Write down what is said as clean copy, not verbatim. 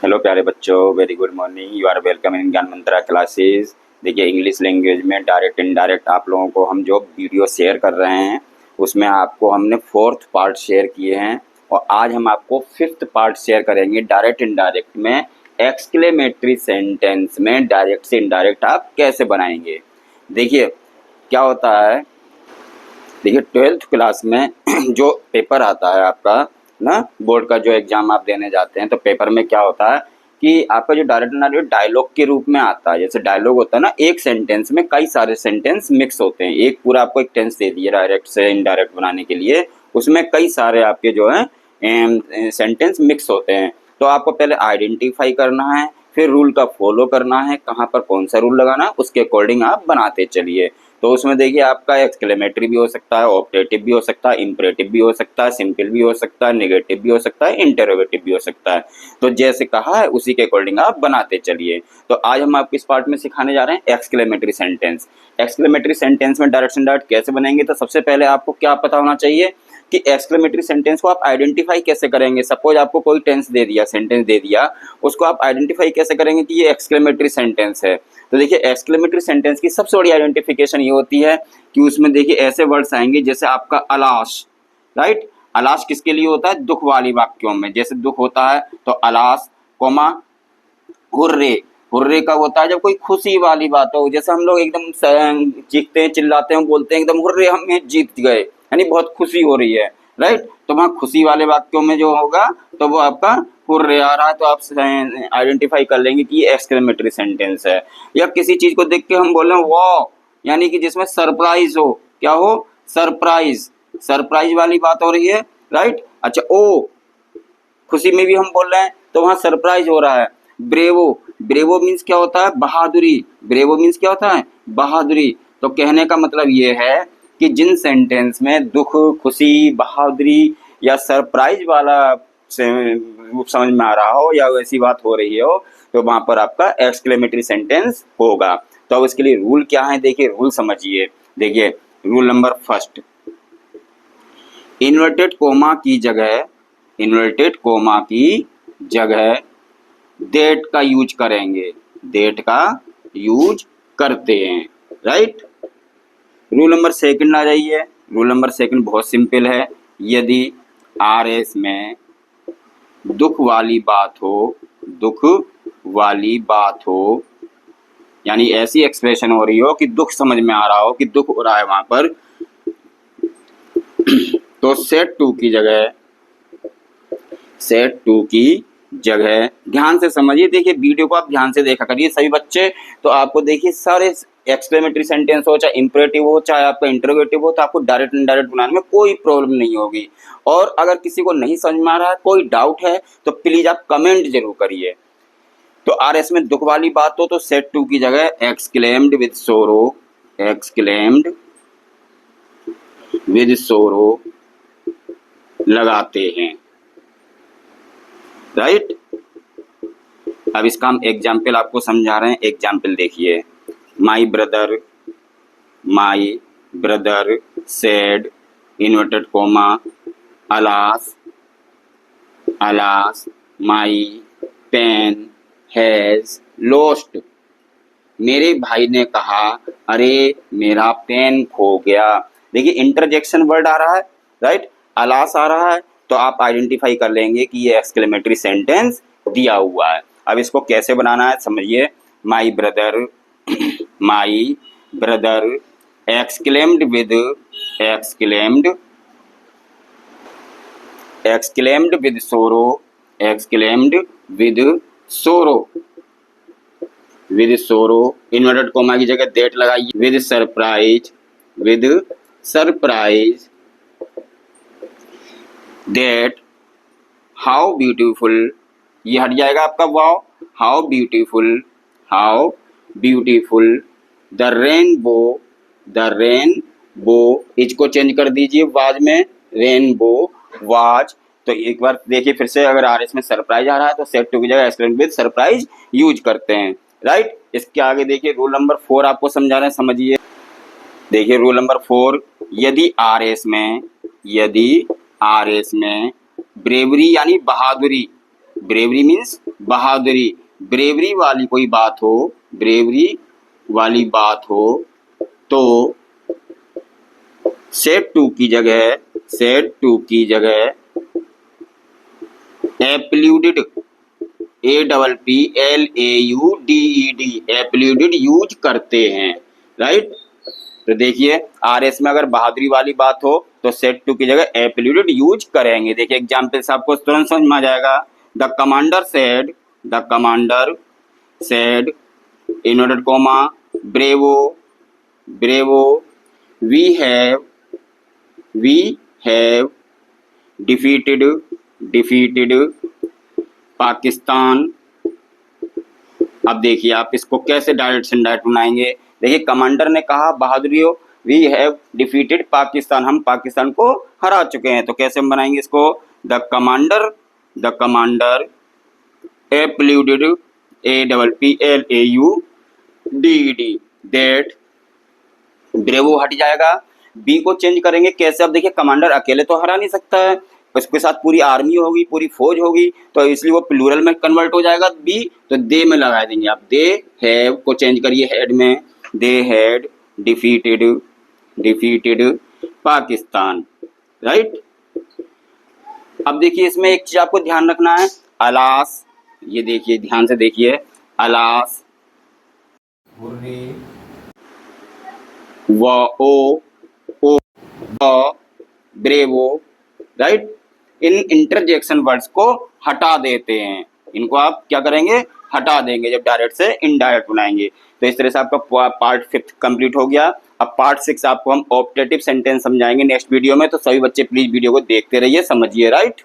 Hello प्यारे बच्चों, very good morning. You are welcome in Gyan Mantra classes. देखिए, इंग्लिश लैंग्वेज में डायरेक्ट इनडायरेक्ट आप लोगों को हम जो वीडियो शेयर कर रहे हैं उसमें आपको हमने 4th पार्ट शेयर किए हैं और आज हम आपको 5th पार्ट शेयर करेंगे डायरेक्ट इनडायरेक्ट में। एक्सक्लेमेटरी सेंटेंस में डायरेक्ट से इनडायरेक्ट आप कैसे बनाएंगे। देखिए क्या होता है, देखिए 12th क्लास में जो पेपर आता है आपका ना, बोर्ड का जो एग्जाम आप देने जाते हैं तो पेपर में क्या होता है कि आपका जो डायरेक्ट डायलॉग के रूप में आता है। जैसे डायलॉग होता है ना, एक सेंटेंस में कई सारे सेंटेंस मिक्स होते हैं। एक पूरा आपको एक टेंस दे दिया डायरेक्ट से इनडायरेक्ट बनाने के लिए, उसमें कई सारे आपके जो है सेंटेंस मिक्स होते हैं। तो आपको पहले आइडेंटिफाई करना है, फिर रूल का फॉलो करना है, कहाँ पर कौन सा रूल लगाना है उसके अकॉर्डिंग आप बनाते चलिए। तो उसमें देखिए आपका एक्सक्लेमेटरी भी हो सकता है, ऑप्टेटिव भी हो सकता है, इम्परेटिव भी हो सकता है, सिंपल भी हो सकता है, नेगेटिव भी हो सकता है, इंटरोगेटिव भी हो सकता है। तो जैसे कहा है उसी के अकॉर्डिंग आप बनाते चलिए। तो आज हम आपको इस पार्ट में सिखाने जा रहे हैं एक्सक्लेमेटरी सेंटेंस। एक्सक्लेमेटरी सेंटेंस में डायरेक्ट डायरेक्ट कैसे बनेंगे, तो सबसे पहले आपको क्या पता होना चाहिए कि एक्सक्लेमेटरी सेंटेंस को आप आइडेंटिफाई कैसे करेंगे। सपोज आपको कोई टेंस दे दिया, सेंटेंस दे दिया, उसको आप आइडेंटिफाई कैसे करेंगे कि ये एक्सक्लेमेटरी सेंटेंस है। तो देखिए एक्सक्लेमेटरी सेंटेंस की सबसे बड़ी आइडेंटिफिकेशन ये होती है कि उसमें देखिए ऐसे वर्ड्स आएंगे जैसे आपका अलाश, राइट। अलाश किसके लिए होता है? दुख वाली वाक्यों में। जैसे दुख होता है तो अलाश कोमा हुर्रे। हुर्रे कब होता है? जब कोई खुशी वाली बात हो, जैसे हम लोग एकदम चीखते हैं, चिल्लाते हैं, बोलते हैं एकदम हुर्रे हम ये जीत गए, यानी बहुत खुशी हो रही है, राइट। तो वहाँ खुशी वाले वाक्यों में जो होगा तो वो आपका हुर्रे आ रहा है, तो आप आइडेंटिफाई कर लेंगे कि ये एक्सक्लेमेटरी सेंटेंस है। या किसी चीज को देख के हम बोल रहे हैं वाह, यानी कि जिसमें सरप्राइज हो, क्या हो? सरप्राइज, सरप्राइज वाली बात हो रही है, राइट। अच्छा, ओ खुशी में भी हम बोल रहे हैं तो वहां सरप्राइज हो रहा है। ब्रेवो, ब्रेवो मीन्स क्या होता है? बहादुरी। ब्रेवो मीन्स क्या होता है? बहादुरी। तो कहने का मतलब ये है कि जिन सेंटेंस में दुख, खुशी, बहादुरी या सरप्राइज वाला रूप समझ में आ रहा हो या वैसी बात हो रही हो तो वहां पर आपका एक्सक्लेमेटरी सेंटेंस होगा। तो अब इसके लिए रूल क्या है, देखिए रूल समझिए। देखिए rule number first, inverted coma की जगह, इन्वर्टेड कोमा की जगह देट का यूज करेंगे। देट का यूज करते हैं, राइट। रूल नंबर सेकंड आ जाइए। रूल नंबर सेकंड बहुत सिंपल है। यदि आर एस में दुख वाली बात हो, दुख वाली बात हो, यानी ऐसी एक्सप्रेशन हो रही हो कि दुख समझ में आ रहा हो कि दुख हो रहा है वहां पर, तो सेट टू की जगह, सेट टू की जगह ध्यान से समझिए। देखिए वीडियो को आप ध्यान से देखा करिए सभी बच्चे, तो आपको देखिए सारे एक्सक्लेमेटरी सेंटेंस हो, चाहे इंपरेटिव हो, चाहे आपका इंटरोगेटिव हो, तो आपको डायरेक्ट इनडायरेक्ट बनाने में कोई प्रॉब्लम नहीं होगी। और अगर किसी को नहीं समझ में आ रहा है, कोई डाउट है, तो प्लीज आप कमेंट जरूर करिए। तो आर एस में दुख वाली बात हो तो सेट टू की जगह एक्सक्लेम्ड विद सोरो, एक्सक्लेम्ड विद सोरो लगाते हैं, राइट। अब इसका हम एग्जाम्पल आपको समझा रहे हैं। एग्जाम्पल देखिए, my brother, my brother said inverted comma alas, alas my pen has lost. मेरे भाई ने कहा अरे मेरा पेन खो गया। देखिए इंटरजेक्शन वर्ड आ रहा है, राइट, अलास आ रहा है, तो आप आइडेंटिफाई कर लेंगे कि ये एक्सक्लेमेटरी सेंटेंस दिया हुआ है। अब इसको कैसे बनाना है समझिए। माई brother, my brother exclaimed with, exclaimed, exclaimed with सोरो, एक्सक्लेम्ड विद सोरो, विद सोरो इन्वर्टेड कोमा की जगह देट लगाइए, with surprise, with surprise that how beautiful, ये हट जाएगा आपका wow, how beautiful, how beautiful the rainbow, the rainbow इसको चेंज कर दीजिए वाज में, रेनबो वाज। तो एक बार देखिए फिर से, अगर आर एस में सरप्राइज आ रहा है तो सेट टू की जगह एक्सक्लेम विद सरप्राइज यूज करते हैं, राइट। इसके आगे देखिए रूल नंबर 4 आपको समझा रहे हैं, समझिए। देखिए रूल नंबर 4, यदि आर एस में, यदि आर एस में ब्रेवरी यानी बहादुरी, ब्रेवरी मीन्स बहादुरी, ब्रेवरी वाली कोई बात हो, ब्रेवरी वाली बात हो तो सेड टू की जगह, सेड टू की जगह एप्लूडेड, APPLAUDED, एप्लूडेड यूज करते हैं, राइट। तो देखिए RS में अगर बहादुरी वाली बात हो तो सेड टू की जगह एप्लूडेड यूज करेंगे। देखिए एग्जाम्पल से आपको तुरंत समझ में आ जाएगा। The commander said, the commander said inverted comma bravo, bravo we have defeated, defeated Pakistan. अब देखिए आप इसको कैसे डायरेक्ट से इनडायरेक्ट बनाएंगे। देखिए कमांडर ने कहा बहादुरी हो, वी हैव डिफीटेड पाकिस्तान, हम पाकिस्तान को हरा चुके हैं। तो कैसे हम बनाएंगे इसको, the commander applauded, APPLAUDED, that, bravo हट जाएगा, बी को चेंज करेंगे कैसे। अब देखिए कमांडर अकेले तो हरा नहीं सकता है, उसके साथ पूरी आर्मी होगी, पूरी फौज होगी, तो इसलिए वो प्लूरल में कन्वर्ट हो जाएगा बी, तो दे में लगा देंगे आप, दे हैव को चेंज करिए हेड में, they had defeated, defeated Pakistan, right. अब देखिए इसमें एक चीज आपको ध्यान रखना है, अलास, ये देखिए ध्यान से देखिए, अलास व ओ ब्रेवो, राइट। इन इंटरजेक्शन वर्ड्स को हटा देते हैं, इनको आप क्या करेंगे, हटा देंगे जब डायरेक्ट से इनडायरेक्ट बनाएंगे। तो इस तरह से आपका पार्ट 5 कंप्लीट हो गया। अब पार्ट 6 आपको हम ऑप्टेटिव सेंटेंस समझाएंगे नेक्स्ट वीडियो में, तो सभी बच्चे प्लीज वीडियो को देखते रहिए, समझिए, राइट।